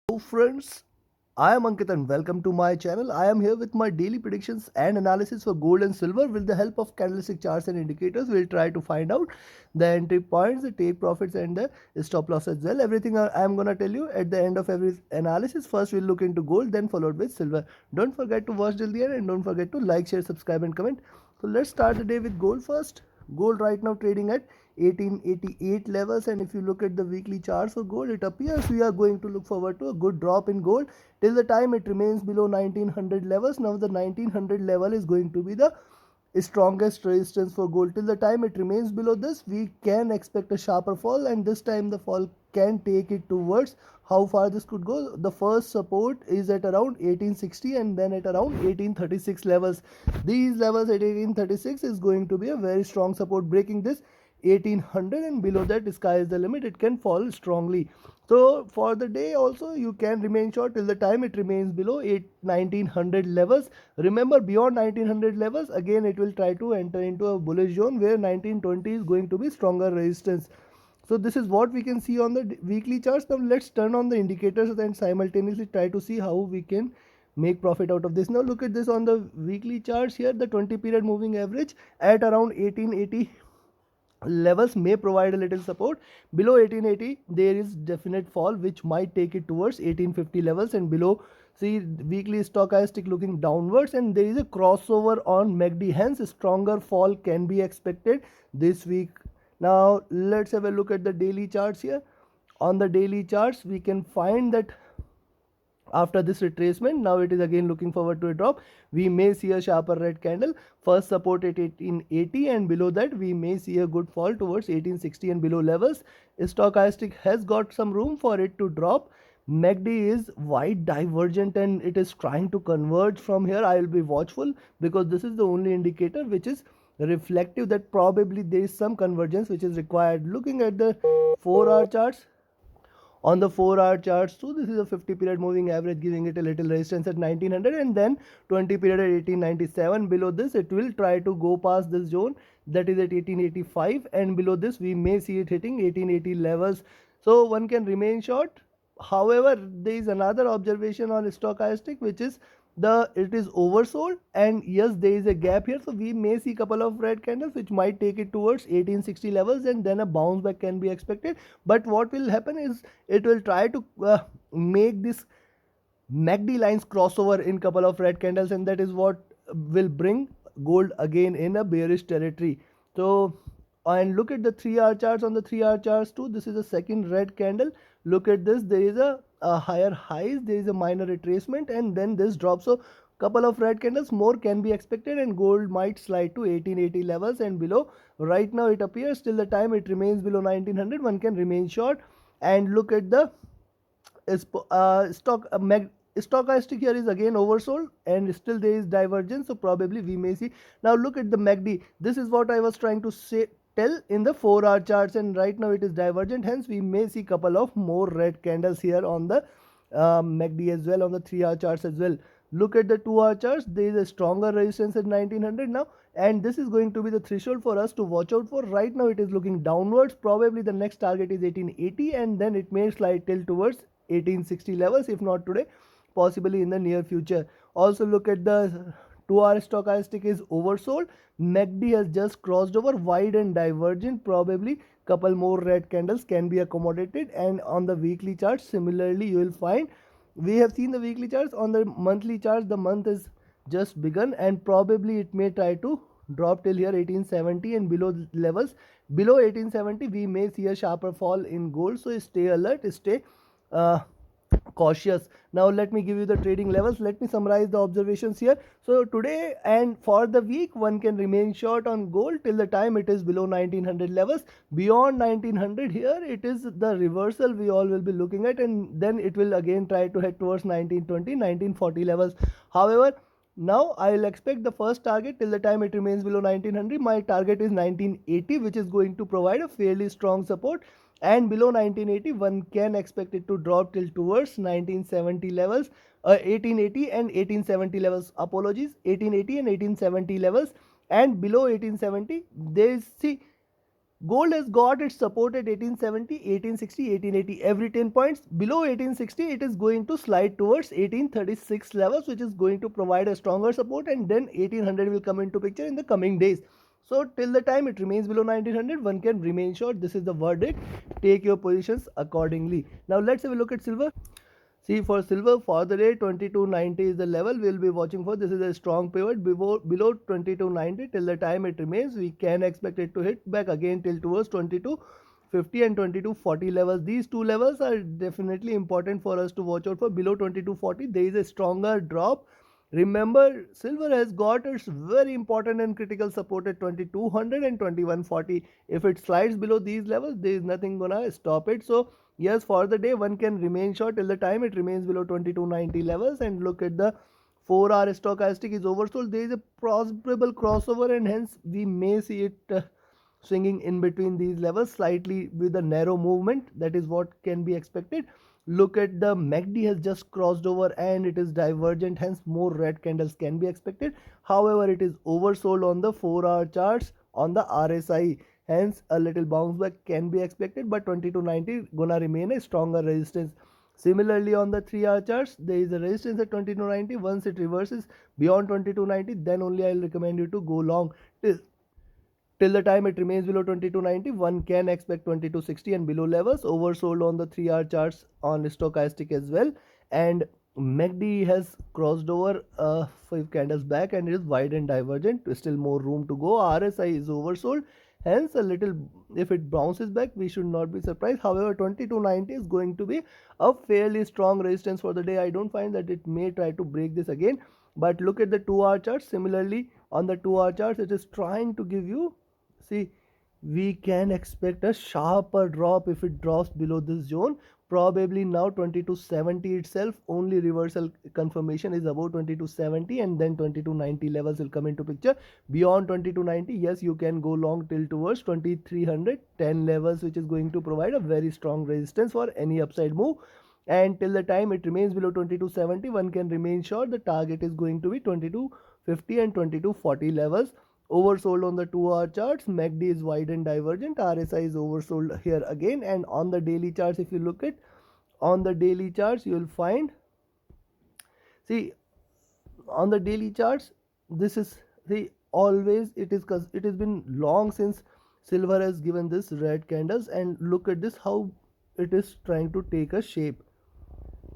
Hello friends, I am Ankit and welcome to my channel. I am here with my daily predictions and analysis for gold and silver. With the help of candlestick charts and indicators, we'll try to find out the entry points, the take profits and the stop loss as well. Everything I am gonna tell you at the end of every analysis. First we'll look into gold, then followed with silver. Don't forget to watch till the end and don't forget to like, share, subscribe and comment. So let's start the day with gold first. Gold right now trading at 1888 levels, and if you look at the weekly charts for gold, it appears we are going to look forward to a good drop in gold till the time it remains below 1900 levels. Now the 1900 level is going to be the strongest resistance for gold. Till the time it remains below this, we can expect a sharper fall, and this time the fall can take it towards how far this could go. The first support is at around 1860 and then at around 1836 levels. These levels at 1836 is going to be a very strong support. Breaking this 1800 and below that, sky is the limit, it can fall strongly. So for the day also you can remain short till the time it remains below 1900 levels. Remember, beyond 1900 levels again it will try to enter into a bullish zone where 1920 is going to be stronger resistance. So this is what we can see on the weekly charts. Now let's turn on the indicators and simultaneously try to see how we can make profit out of this. Now look at this on the weekly charts here. The 20 period moving average at around 1880 levels may provide a little support. Below 1880 there is definite fall which might take it towards 1850 levels, and below, see, weekly stochastic looking downwards, and there is a crossover on MACD, hence stronger fall can be expected this week. Now let's have a look at the daily charts here. On the daily charts we can find that after this retracement, now it is again looking forward to a drop. We may see a sharper red candle. First support at 1880 and below that we may see a good fall towards 1860 and below levels. Stochastic has got some room for it to drop. MACD is wide divergent and it is trying to converge from here. I will be watchful because this is the only indicator which is reflective that probably there is some convergence which is required. Looking at the 4-hour charts, on the 4-hour charts too, this is a 50 period moving average giving it a little resistance at 1900, and then 20 period at 1897. Below this it will try to go past this zone, that is at 1885, and below this we may see it hitting 1880 levels. So one can remain short. However, there is another observation on stochastic, which is it is oversold, and yes, there is a gap here, so we may see couple of red candles which might take it towards 1860 levels, and then a bounce back can be expected. But what will happen is it will try to make this MACD lines crossover in couple of red candles, and that is what will bring gold again in a bearish territory. So, and look at the 3-hour charts. On the 3-hour charts too, this is a second red candle. Look at this, there is a higher highs, there is a minor retracement, and then this drop. So couple of red candles more can be expected, and gold might slide to 1880 levels and below. Right now it appears till the time it remains below 1900 one can remain short. And look at the stochastic here is again oversold and still there is divergence, so probably we may see. Now look at the MACD. This is what I was trying to tell in the 4-hour charts, and right now it is divergent, hence we may see couple of more red candles here on the MACD as well, on the 3-hour charts as well. Look at the 2-hour charts. There is a stronger resistance at 1900 now, and this is going to be the threshold for us to watch out for. Right now it is looking downwards. Probably the next target is 1880, and then it may slide till towards 1860 levels, if not today, possibly in the near future. Also look at the 2-hour stochastic is oversold. MACD has just crossed over, wide and divergent. Probably couple more red candles can be accommodated. And on the weekly charts, similarly you will find, we have seen the weekly charts. On the monthly charts, the month is just begun, and probably it may try to drop till here 1870 and below levels. Below 1870 we may see a sharper fall in gold, so stay alert, stay cautious. Now let me give you the trading levels. Let me summarize the observations here. So today and for the week one can remain short on gold till the time it is below 1900 levels. Beyond 1900 here it is the reversal we all will be looking at, and then it will again try to head towards 1920 1940 levels. However, now I will expect the first target till the time it remains below 1900. My target is 1980, which is going to provide a fairly strong support, and below 1980 one can expect it to drop till towards 1970 levels, 1880 and 1870 levels, apologies, 1880 and 1870 levels. And below 1870 there is, see, Gold has got its support at 1870, 1860, 1880, every 10 points. Below 1860, it is going to slide towards 1836 levels, which is going to provide a stronger support, and then 1800 will come into picture in the coming days. So till the time it remains below 1900, one can remain short. This is the verdict. Take your positions accordingly. Now let's have a look at silver. See, for silver, for the day 2290 is the level we'll be watching for. This is a strong pivot below 2290. Till the time it remains, we can expect it to hit back again till towards 2250 and 2240 levels. These two levels are definitely important for us to watch out for. Below 2240, there is a stronger drop. Remember, silver has got its very important and critical support at 2200 and 2140. If it slides below these levels, there is nothing gonna stop it. So yes, for the day one can remain short till the time it remains below 2290 levels. And look at the 4-hour stochastic is oversold. There is a possible crossover, and hence we may see it swinging in between these levels slightly with a narrow movement. That is what can be expected. Look at the MACD has just crossed over and it is divergent, hence more red candles can be expected. However, it is oversold on the 4-hour charts on the RSI, hence a little bounce back can be expected, but 2290 gonna remain a stronger resistance. Similarly, on the 3-hour charts, there is a resistance at 2290. Once it reverses beyond 2290, then only I will recommend you to go long. Till the time it remains below 2290, one can expect 2260 and below levels. Oversold on the 3-hour charts on stochastic as well. And MACD has crossed over 5 candles back and it is wide and divergent. Still more room to go. RSI is oversold. Hence, a little, if it bounces back, we should not be surprised. However, 2290 is going to be a fairly strong resistance for the day. I don't find that it may try to break this again. But look at the 2-hour charts. Similarly, on the 2-hour charts, it is trying to give you, see, we can expect a sharper drop if it drops below this zone. Probably now 2270 itself, only reversal confirmation is above 2270, and then 2290 levels will come into picture. Beyond 2290, yes, you can go long till towards 2310 levels, which is going to provide a very strong resistance for any upside move. And till the time it remains below 2270, one can remain short. The target is going to be 2250 and 2240 levels. Oversold on the 2-hour charts. MACD is wide and divergent. RSI is oversold here again. And on the daily charts, if you look at on the daily charts, you will find, see, on the daily charts, this is the always it is, because it has been long since silver has given this red candles, and look at this how it is trying to take a shape.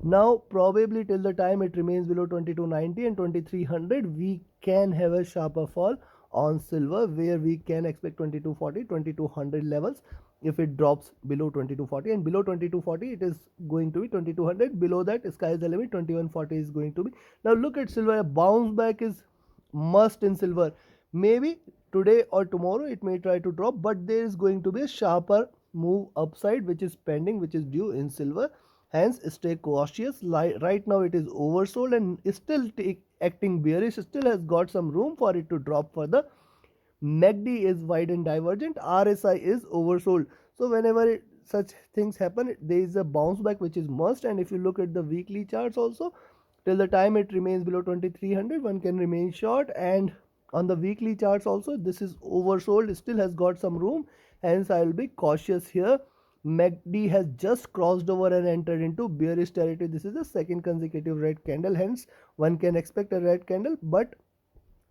Now probably till the time it remains below 2290 and 2300, we can have a sharper fall on silver, where we can expect 2240, 2200 levels. If it drops below 2240, and below 2240 it is going to be 2200. Below that, sky is the limit. 2140 is going to be. Now look at silver. A bounce back is must in silver. Maybe today or tomorrow it may try to drop, but there is going to be a sharper move upside which is pending, which is due in silver. Hence, stay cautious. Right now, it is oversold and still acting bearish. Still has got some room for it to drop further. MACD is wide and divergent. RSI is oversold. So, whenever such things happen, there is a bounce back which is must. And if you look at the weekly charts also, till the time it remains below 2300, one can remain short. And on the weekly charts also, this is oversold. Still has got some room. Hence, I will be cautious here. MACD has just crossed over and entered into bearish territory. This is the second consecutive red candle. Hence, one can expect a red candle, but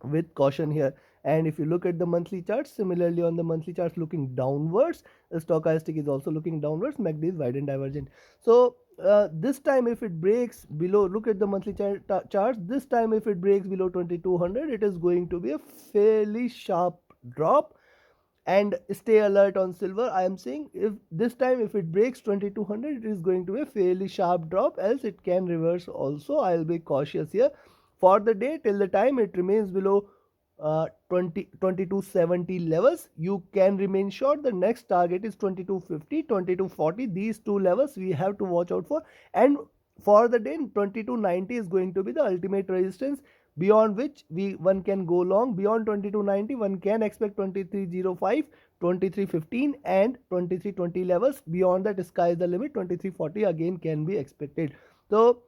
with caution here. And if you look at the monthly charts, similarly on the monthly charts looking downwards, the stochastic is also looking downwards. MACD is wide and divergent. So this time if it breaks below, look at the monthly charts. This time if it breaks below 2200, it is going to be a fairly sharp drop. And stay alert on silver. I am saying if this time if it breaks 2200, it is going to be a fairly sharp drop, else it can reverse also. I will be cautious here. For the day, till the time it remains below 2270 levels, you can remain short. The next target is 2250, 2240. These two levels we have to watch out for. And for the day, 2290 is going to be the ultimate resistance, beyond which one can go long. Beyond 2290, one can expect 2305, 2315 and 2320 levels. Beyond that, sky is the limit. 2340 again can be expected. So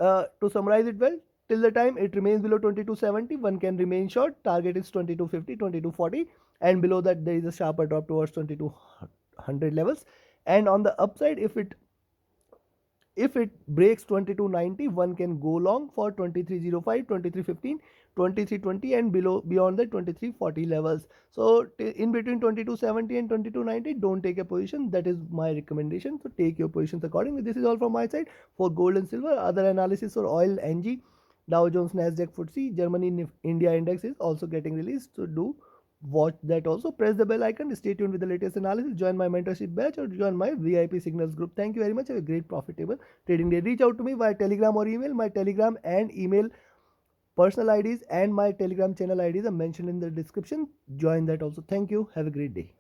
to summarize it well, till the time it remains below 2270, one can remain short. Target is 2250, 2240, and below that there is a sharper drop towards 2200 levels. And on the upside, if it breaks 2290, one can go long for 2305, 2315, 2320, and below beyond the 2340 levels. So in between 2270 and 2290, don't take a position. That is my recommendation. So take your positions accordingly. This is all from my side for gold and silver. Other analysis for oil, NG, Dow Jones, Nasdaq, FTSE, Germany, India index is also getting released. So do watch that also. Press the bell icon. Stay tuned with the latest analysis. Join my mentorship batch or join my VIP signals group. Thank you very much. Have a great profitable trading day. Reach out to me via Telegram or email. My Telegram and email personal IDs and my Telegram channel IDs are mentioned in the description. Join that also. Thank you. Have a great day.